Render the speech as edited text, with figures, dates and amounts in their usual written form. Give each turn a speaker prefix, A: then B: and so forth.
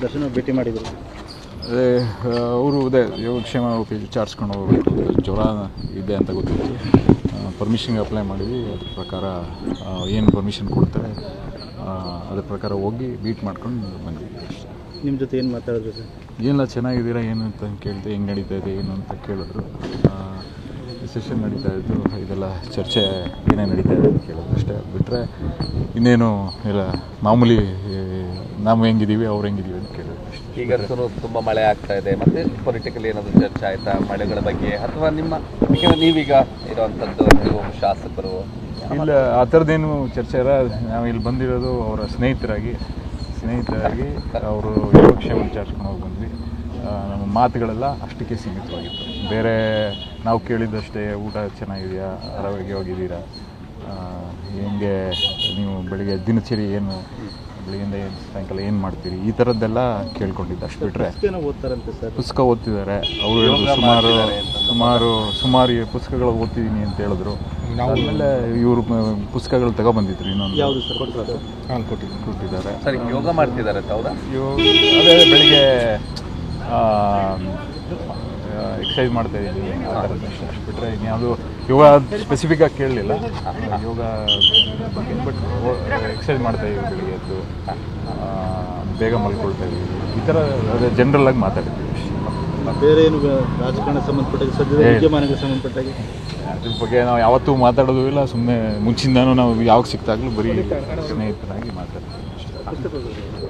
A: ದರ್ಶನ ಭೇಟಿ ಮಾಡಿದರು.
B: ಅದೇ ಅವರು ಯೋಗಕ್ಷೇಮ ವಿಚಾರಿಸ್ಕೊಂಡು ಹೋಗ್ಬೇಕು. ಜ್ವರ ಇದೆ ಅಂತ ಗೊತ್ತಿತ್ತು. ಪರ್ಮಿಷನ್ಗೆ ಅಪ್ಲೈ ಮಾಡಿದ್ವಿ. ಅದ್ರ ಪ್ರಕಾರ ಏನು ಪರ್ಮಿಷನ್ ಕೊಡ್ತಾರೆ ಅದ್ರ ಪ್ರಕಾರ ಹೋಗಿ ಬೀಟ್ ಮಾಡ್ಕೊಂಡು ಬಂದ್ವಿ.
A: ನಿಮ್ಮ ಜೊತೆ ಏನು ಮಾತಾಡಿದ್ರು ಸರ್?
B: ಏನಿಲ್ಲ, ಚೆನ್ನಾಗಿದ್ದೀರಾ ಏನು ಅಂತ ಕೇಳಿದೆ, ಹೆಂಗೆ ನಡೀತಾ ಇದೆ ಏನು ಅಂತ ಕೇಳಿದ್ರು. ಸೆಷನ್ ನಡೀತಾ ಇದ್ದು, ಇದೆಲ್ಲ ಚರ್ಚೆ ಏನೇ ನಡೀತಾ ಇದೆ ಅಂತ ಕೇಳೋದು ಅಷ್ಟೇ. ಬಿಟ್ಟರೆ ಇನ್ನೇನು ಇಲ್ಲ, ಮಾಮೂಲಿ ನಾವು ಹೆಂಗಿದ್ದೀವಿ ಅವ್ರು ಹೆಂಗಿದ್ದೀವಿ ಅಂತ ಕೇಳೋದು ಅಷ್ಟೇ.
C: ಈಗ ತುಂಬ ಮಳೆ ಆಗ್ತಾ ಇದೆ, ಮತ್ತು ಪೊಲಿಟಿಕಲ್ ಏನಾದರೂ ಚರ್ಚೆ ಆಯಿತಾ ಮಳೆಗಳ ಬಗ್ಗೆ, ಅಥವಾ ನಿಮ್ಮ ನೀವೀಗ ಇರೋವಂಥದ್ದು ನೀವು ಶಾಸಕರು?
B: ಇಲ್ಲ, ಆ ಥರದ್ದೇನು ಚರ್ಚೆ ಇಲ್ಲ. ನಾವು ಇಲ್ಲಿ ಬಂದಿರೋದು ಅವರ ಸ್ನೇಹಿತರಾಗಿ ಅವರು ಯೋಗಕ್ಷೇಮ ವಿಚಾರಿಸ್ಕೊಂಡು ಹೋಗಿ ಬಂದ್ವಿ. ನಮ್ಮ ಮಾತುಗಳೆಲ್ಲ ಅಷ್ಟಕ್ಕೆ ಸೀಮಿತವಾಗಿತ್ತು. ಬೇರೆ ನಾವು ಕೇಳಿದ್ದಷ್ಟೇ ಊಟ ಚೆನ್ನಾಗಿದೆಯಾ, ಆರೋಗ್ಯವಾಗಿದ್ದೀರಾ, ಹೆಂಗೆ ನೀವು ಬೆಳಿಗ್ಗೆ ದಿನಚರಿ ಏನು, ಬೆಳಗ್ಗೆಯಿಂದ ಸಾಯಂಕಾಲ ಏನು ಮಾಡ್ತೀರಿ, ಈ ಥರದ್ದೆಲ್ಲ ಕೇಳ್ಕೊಂಡಿದ್ದು. ಅಷ್ಟು ಬಿಟ್ಟರೆ
A: ಓದ್ತಾರಂತೆ ಸರ್?
B: ಪುಸ್ತಕ ಓದ್ತಿದ್ದಾರೆ ಅವರು. ಸುಮಾರು ಪುಸ್ತಕಗಳು ಓದ್ತಿದ್ದೀನಿ ಅಂತ ಹೇಳಿದ್ರು. ಆಮೇಲೆ ಇವರು ಪುಸ್ತಕಗಳು ತಗೊಬಂದಿದ್ರು. ಇನ್ನೊಂದು
A: ಯಾವುದು ಸರ್?
B: ಕೊಟ್ಟಿದ್ದಾರೆ.
C: ಸರಿ, ಯೋಗ ಮಾಡ್ತಿದ್ದಾರೆ ಹೌದಾ?
B: ಅದೇ ಬೆಳಿಗ್ಗೆ ಎಕ್ಸಸೈಸ್ ಮಾಡ್ತಾ ಇದ್ದೀನಿ ಆ ಥರದ್ದು ಅಷ್ಟೇ. ಅಷ್ಟು ಬಿಟ್ಟರೆ ಇನ್ಯಾವುದು ಯೋಗ ಸ್ಪೆಸಿಫಿಕ್ಕಾಗಿ ಕೇಳಲಿಲ್ಲ. ಯೋಗ ಬಗ್ಗೆ ಬಟ್ ಎಕ್ಸಸೈಸ್ ಮಾಡ್ತಾ ಇದ್ದೀವಿ, ಬೆಳಿಗ್ಗೆ ಎದ್ದು ಬೇಗ ಮಲ್ಕೊಳ್ತಾ ಇದ್ದೀವಿ, ಈ ಥರ ಅದೇ ಜನರಲ್ಲಾಗಿ ಮಾತಾಡ್ತೀವಿ ಅಷ್ಟೇ.
A: ಬೇರೆ ಏನು ರಾಜಕಾರಣ ಸಂಬಂಧಪಟ್ಟಾಗ, ಸದ್ಯದ ವಿದ್ಯಮಾನಕ್ಕೆ ಸಂಬಂಧಪಟ್ಟಾಗೆ
B: ಅದ್ರ ಬಗ್ಗೆ ನಾವು ಯಾವತ್ತೂ ಮಾತಾಡೋದು ಇಲ್ಲ. ಸುಮ್ಮನೆ ಮುಂಚಿಂದನೂ ನಾವು ಯಾವಾಗ ಸಿಕ್ತಾಗಲೂ ಬರೀ ಸ್ನೇಹಿತರಾಗಿ ಮಾತಾಡ್ತೀವಿ ಅಷ್ಟೇ.